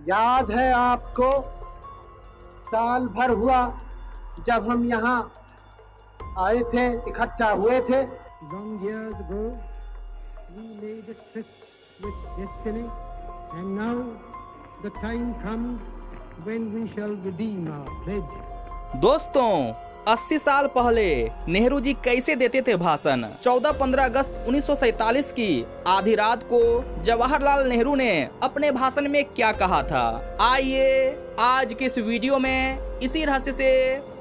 याद है आपको, साल भर हुआ जब हम यहाँ आए थे, इकट्ठा हुए थे। Long years ago, we made a tryst with destiny, and now the time comes when we shall redeem our pledge. दोस्तों, 80 साल पहले नेहरू जी कैसे देते थे भाषण। 14-15 अगस्त 1947 की आधी रात को जवाहरलाल नेहरू ने अपने भाषण में क्या कहा था, आइए आज के इस वीडियो में इसी रहस्य से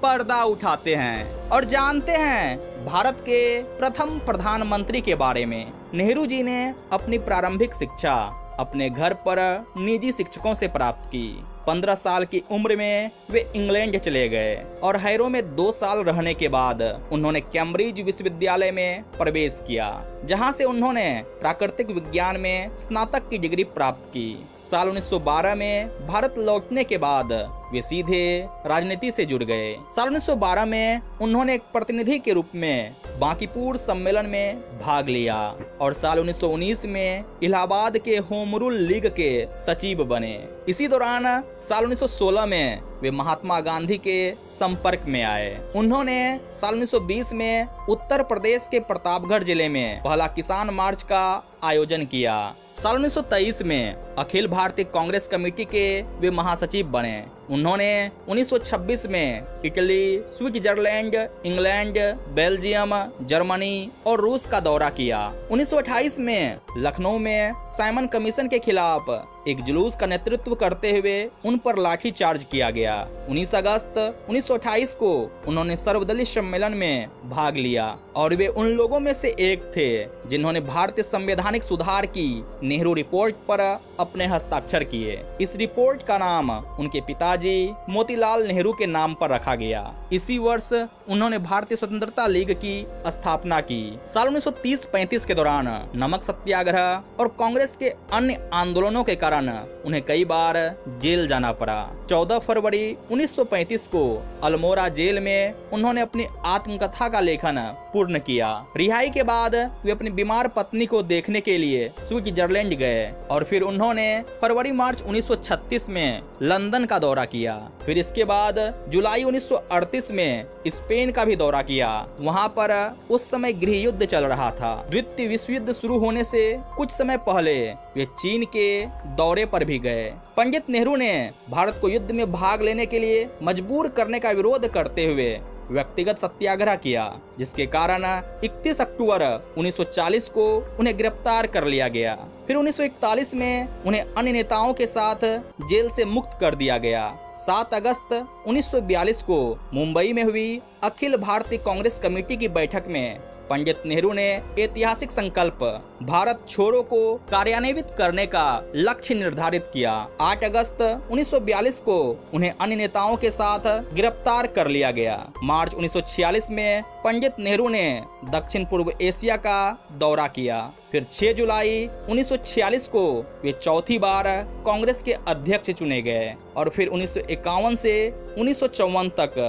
पर्दा उठाते हैं और जानते हैं भारत के प्रथम प्रधानमंत्री के बारे में। नेहरू जी ने अपनी प्रारंभिक शिक्षा अपने घर पर निजी शिक्षकों से प्राप्त की। 15 साल की उम्र में वे इंग्लैंड चले गए और हैरो में 2 साल रहने के बाद उन्होंने कैम्ब्रिज विश्वविद्यालय में प्रवेश किया, जहां से उन्होंने प्राकृतिक विज्ञान में स्नातक की डिग्री प्राप्त की। साल 1912 में भारत लौटने के बाद वे सीधे राजनीति से जुड़ गए। साल 1912 में उन्होंने एक प्रतिनिधि के रूप में बांकीपुर सम्मेलन में भाग लिया और साल 1919 में इलाहाबाद के होम रूल लीग के सचिव बने। इसी दौरान साल 1916 में वे महात्मा गांधी के संपर्क में आए। उन्होंने साल 1920 में उत्तर प्रदेश के प्रतापगढ़ जिले में पहला किसान मार्च का आयोजन किया। साल 1923 में अखिल भारतीय कांग्रेस कमेटी के वे महासचिव बने। उन्होंने 1926 में Italy, Switzerland, England, Belgium, Germany और रूस का दौरा किया। 1928 में लखनऊ में साइमन कमीशन के खिलाफ एक जुलूस का नेतृत्व करते हुए उन पर लाठी चार्ज किया गया। 19 अगस्त 1928 को उन्होंने सर्वदलीय सम्मेलन में भाग लिया और वे उन लोगों में से एक थे जिन्होंने भारतीय संवैधानिक सुधार की नेहरू रिपोर्ट पर अपने हस्ताक्षर किए। इस रिपोर्ट का नाम उनके पिताजी मोतीलाल नेहरू के नाम पर रखा गया। इसी वर्ष उन्होंने भारतीय स्वतंत्रता लीग की स्थापना की। साल 1930-35 के दौरान नमक सत्याग्रह और कांग्रेस के अन्य आंदोलनों के कारण उन्हें कई बार जेल जाना पड़ा। 14 फरवरी 1935 को अल्मोड़ा जेल में उन्होंने अपनी आत्मकथा का लेखन पूर्ण किया। रिहाई के बाद वे अपनी बीमार पत्नी को देखने के लिए स्विट्जरलैंड गए और फिर उन्होंने फरवरी-मार्च 1936 में लंदन का दौरा किया। फिर इसके बाद जुलाई 1938 में स्पेन का भी दौरा किया। वहां पर उस समय गृह युद्ध चल रहा था। द्वितीय विश्व युद्ध शुरू होने से कुछ समय पहले वे चीन के दौरे पर भी गए। पंडित नेहरू ने भारत को युद्ध में भाग लेने के लिए मजबूर करने का विरोध करते हुए व्यक्तिगत सत्याग्रह किया, जिसके कारण 31 अक्टूबर 1940 को उन्हें गिरफ्तार कर लिया गया। फिर 1941 में उन्हें अन्य नेताओं के साथ जेल से मुक्त कर दिया गया। 7 अगस्त 1942 को मुंबई में हुई अखिल भारतीय कांग्रेस कमेटी की बैठक में पंडित नेहरू ने ऐतिहासिक संकल्प भारत छोड़ो को कार्यान्वित करने का लक्ष्य निर्धारित किया। 8 अगस्त 1942 को उन्हें अन्य नेताओं के साथ गिरफ्तार कर लिया गया। मार्च 1946 में पंडित नेहरू ने दक्षिण पूर्व एशिया का दौरा किया। फिर 6 जुलाई 1946 को वे चौथी बार कांग्रेस के अध्यक्ष चुने गए और फिर 1951 से 1954 तक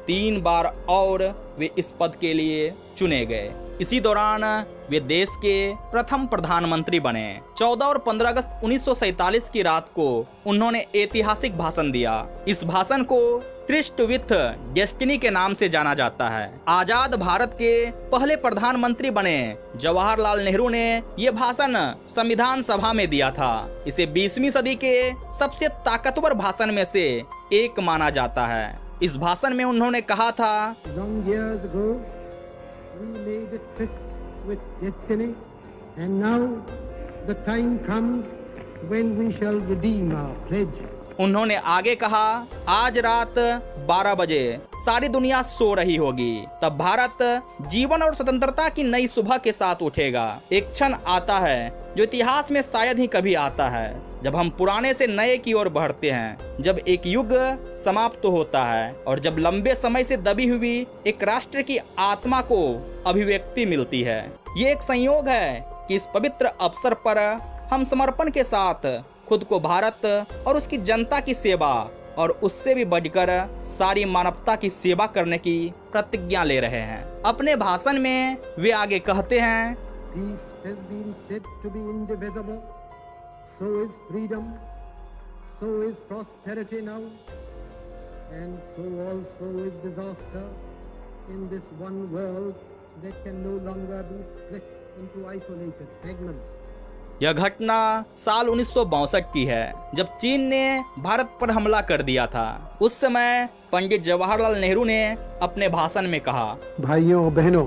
3 बार और वे इस पद के लिए चुने गए। इसी दौरान वे देश के प्रथम प्रधानमंत्री बने। 14 और 15 अगस्त 1947 की रात को उन्होंने ऐतिहासिक भाषण दिया। इस भाषण को ट्रिस्ट विथ डेस्टिनी के नाम से जाना जाता है। आजाद भारत के पहले प्रधानमंत्री बने जवाहरलाल नेहरू ने यह भाषण संविधान सभा में दिया था। इसे 20वीं सदी के सबसे ताकतवर भाषण में से एक माना जाता है। इस भाषण में उन्होंने कहा था, Long years ago, we made a tryst with destiny, and now the time comes when we shall redeem our pledge. उन्होंने आगे कहा, आज रात 12 बजे सारी दुनिया सो रही होगी, तब भारत जीवन और स्वतंत्रता की नई सुबह के साथ उठेगा। एक क्षण आता है जो इतिहास में शायद ही कभी आता है, जब हम पुराने से नए की ओर बढ़ते हैं, जब एक युग समाप्त होता है और जब लंबे समय से दबी हुई एक राष्ट्र की आत्मा को अभिव्यक्ति मिलती है। ये एक संयोग है कि इस पवित्र अवसर पर हम समर्पण के साथ खुद को भारत और उसकी जनता की सेवा और उससे भी बढ़कर सारी मानवता की सेवा करने की प्रतिज्ञा ले रहे हैं। अपने भाषण में वे आगे कहते हैं, Peace has been said to be indivisible, so is freedom, so is prosperity now, and so also is disaster in this one world that can no longer be split into isolated fragments. यह घटना साल 1962 की है, जब चीन ने भारत पर हमला कर दिया था। उस समय पंडित जवाहरलाल नेहरू ने अपने भाषण में कहा, भाइयों और बहनों,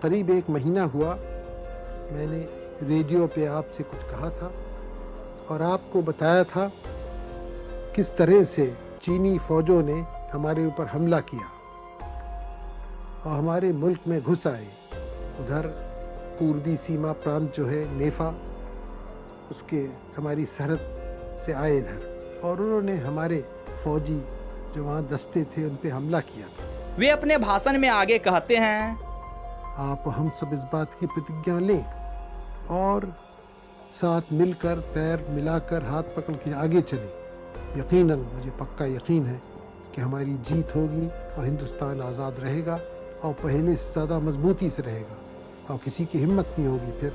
करीब 1 महीना हुआ मैंने रेडियो पे आपसे कुछ कहा था और आपको बताया था किस तरह से चीनी फौजों ने हमारे ऊपर हमला किया और हमारे मुल्क में घुस आए। उधर पूर्वी सीमा प्रांत जो है नेफा, उसके हमारी सरहद से आए इधर, और उन्होंने हमारे फौजी जो वहाँ दस्ते थे उन पे हमला किया था। वे अपने भाषण में आगे कहते हैं, आप हम सब इस बात की प्रतिज्ञा लें और साथ मिलकर पैर मिलाकर हाथ पकड़ के आगे चलें। यकीनन मुझे पक्का यकीन है कि हमारी जीत होगी और हिंदुस्तान आज़ाद रहेगा और पहले से ज़्यादा मजबूती से रहेगा और किसी की हिम्मत नहीं होगी फिर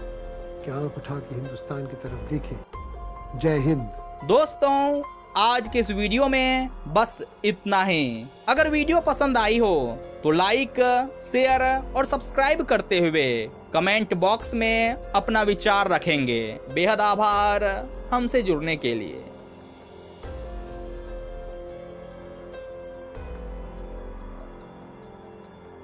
कि आँख उठा के हिंदुस्तान की तरफ देखें। जय हिंद। दोस्तों, आज के इस वीडियो में बस इतना ही। अगर वीडियो पसंद आई हो तो लाइक, शेयर और सब्सक्राइब करते हुए कमेंट बॉक्स में अपना विचार रखेंगे। बेहद आभार हमसे जुड़ने के लिए।